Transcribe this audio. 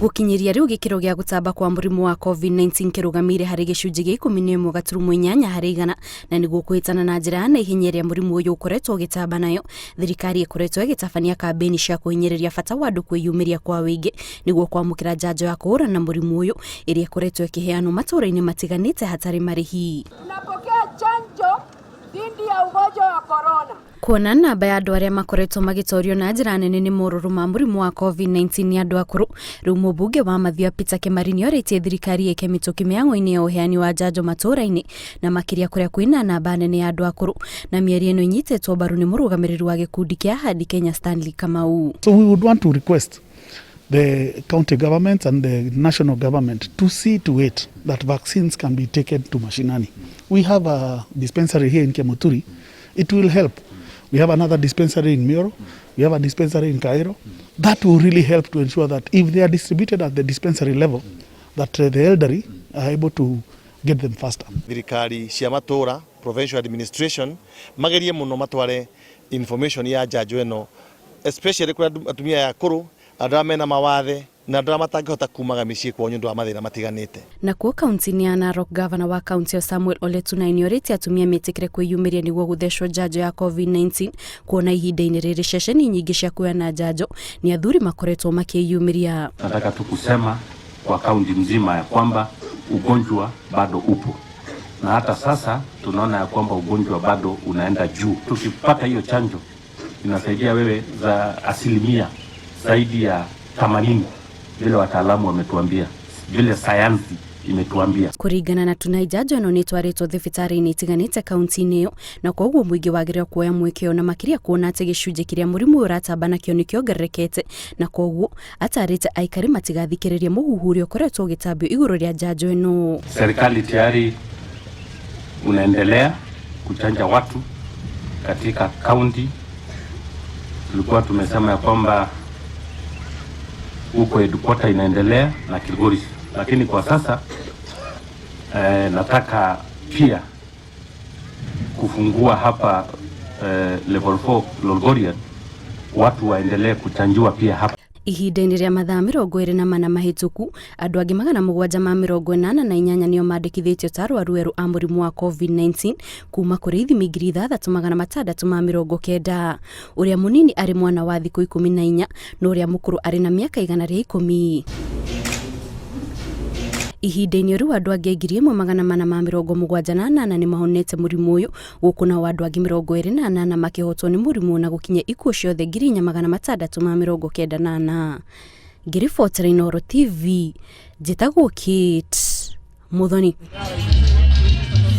Gukinyiria riu gikiro gia gutamba kwa murimu wa COVID-19 kirugamire hari gicunji gia 11.8 hari igana na niguo kuhitana na njira na ihinyeria murimu uyu ukoretwo gitamba nayo. Thirikari ikoretwo igitabania kambeni cia kuhinyereria bata wa andu kwiyumiria kwa wingi niguo kwamukira njanjo ya kuhurana na murimu uyu iria ikoretwo ikiheanwo matũra-ini matiganite hatari marihi. Tunapokea chanjo dhidi ya ugonjwa wa corona. Kuona namba ya andu aria makoretwo magitorio na njira nene ni moruru ma murimu wa COVID-19 ni andu akuru. Riu mubunge wa Mathioya Peter Kimari nioritie thirikari ike mituki miango-ini ya uheani wa njanjo matũra-ini na makiria kuria kwina namba nene ya andu akuru na mieri ino inyitetwo mbaru ni murugamiriri wa gikundi kia Ahadi Kenya Stanley Kamau. So we would want to request the county government and the national government to see to it that vaccines can be taken to mashinani. We have a dispensary here in Kemuturi. It will help. We have another dispensary in Mioro. We have a dispensary in Cairo. That will really help to ensure that if they are distributed at the dispensary level, that the elderly are able to get them faster. Thirikari cia matura, provincial administration, magerie muno matware information ya njanjo eno, especially kwa atumia ya akuru, andũ mena mawathe na andũ matangĩhota kumaga mĩciĩ kwa nyũndũ wa mathĩna matiganĩte. Na kuo kaunti-inĩ ya Narok, governor wa kaunti ya Samuel Ole Tunai niorĩtie atumia metikire kwĩyumĩria nĩguo gũthecwo njanjo ya COVID-19 kuona ihinda-inĩ rĩrĩ ceceni nyingĩ cia kuheana njanjo ni athuri makoretwo makĩyumĩria. Nataka tu kusema kwa kaunti mzima ya kwamba ugonjwa bado upo na hata sasa tunaona ya kwamba ugonjwa bado unaenda juu. Tukipata hiyo chanjo inasaidia wewe za 80% zaidi ya 80 vile wataalamu wametuambia, vile sayansi imetuambia. Kuringana na Tunai, njanjo ino ni twaritwo thibitari-ini itiganite kaunti-ini iyo na koguo muingi wagiria kuoya mwekeo na makiria kuona ati gicunji kiria murimu uratamba nakio nikiongererekete na koguo atarite aikari matigathikiririe muhuhurio ukoretwo ugitambio iguru ria njanjo ino. Serikali tayari unaendelea kuchanja watu katika kaunti. Tulikuwa tumesema ya kwamba huko headquarter inaendelea na Kilgoris, lakini kwa sasa nataka pia kufungua hapa level 4 Lolgorian, watu waendelee kuchanjua pia hapa. Ihinda-inĩ rĩa mathaa 24 mahĩtũku andũ angĩ 788 nio mandĩkithĩtio ta arwaru erũ a mũrimũ wa COVID-19 kuma kũrĩ ithimi 6,690. Ũrĩa mũnini arĩ mwana wa thikũ 14 na ũrĩa mũkũrũ arĩ na mĩaka 110. Ihinda-inĩ rĩu andũ angĩ 1,478 ni mahonete mũrimũ ũyũ gũkũ na andũ angĩ 28 makĩhotwo nĩ mũrimũ na gũkinya ikuũ ciothe 698. Ngiribotera Inooro TV, njĩtagwo Kate Muthoni.